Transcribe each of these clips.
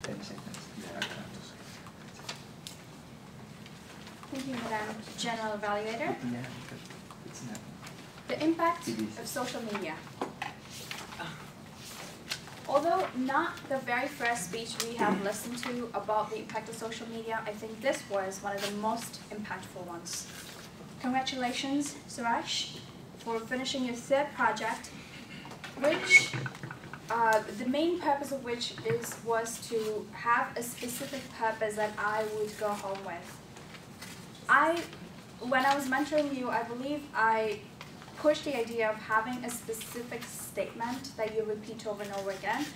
10 seconds. Thank you, Madam General Evaluator. Yeah, because it's not. The impact of social media. Although not the very first speech we have listened to about the impact of social media, I think this was one of the most impactful ones. Congratulations, Suresh, for finishing your third project, which the main purpose of which was to have a specific purpose that I would go home with. When I was mentoring you, I believe I pushed the idea of having a specific statement that you repeat over and over again.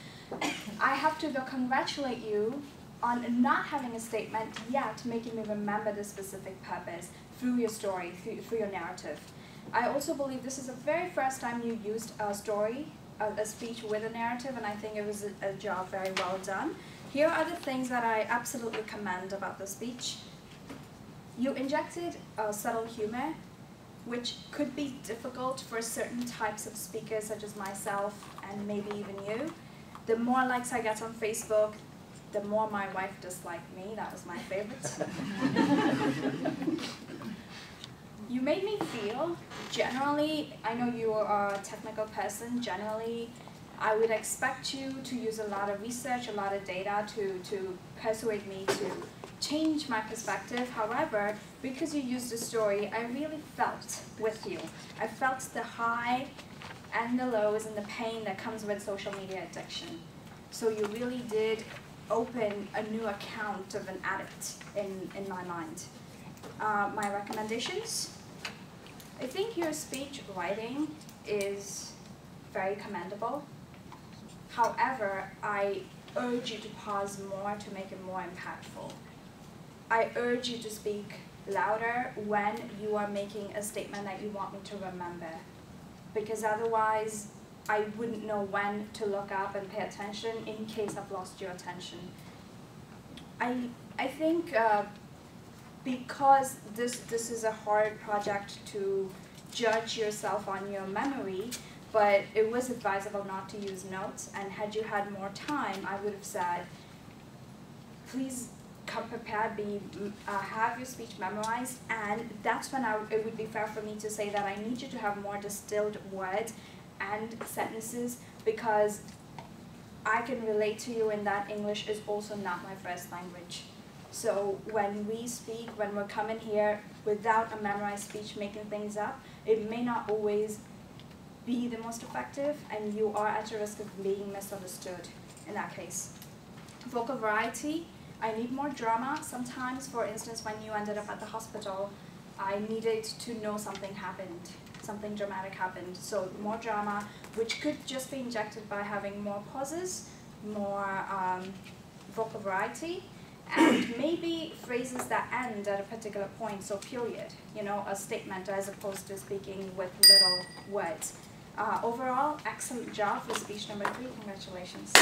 I have to though congratulate you on not having a statement yet making me remember the specific purpose through your story, through your narrative. I also believe this is the very first time you used a story, a speech with a narrative, and I think it was a job very well done. Here are the things that I absolutely commend about the speech. You injected subtle humor, which could be difficult for certain types of speakers, such as myself and maybe even you. The more likes I get on Facebook, the more my wife disliked me. That was my favorite. You made me feel, generally, I know you are a technical person, generally, I would expect you to use a lot of research, a lot of data to persuade me to change my perspective. However, because you used a story, I really felt with you. I felt the high and the lows and the pain that comes with social media addiction. So you really did open a new account of an addict in my mind. My recommendations? I think your speech writing is very commendable. However, I urge you to pause more to make it more impactful. I urge you to speak louder when you are making a statement that you want me to remember, because otherwise I wouldn't know when to look up and pay attention in case I've lost your attention. I think because this is a hard project to judge yourself on your memory, but it was advisable not to use notes, and had you had more time, I would have said, please come prepared, have your speech memorized, and that's when it would be fair for me to say that I need you to have more distilled words and sentences, because I can relate to you in that English is also not my first language. So when we speak, when we're coming here without a memorized speech making things up, it may not always be the most effective, and you are at a risk of being misunderstood in that case. Vocal variety, I need more drama. Sometimes, for instance, when you ended up at the hospital, I needed to know something happened, something dramatic happened. So more drama, which could just be injected by having more pauses, more vocal variety, and maybe phrases that end at a particular point, so period, you know, a statement as opposed to speaking with little words. Overall, excellent job for speech number 3. Congratulations.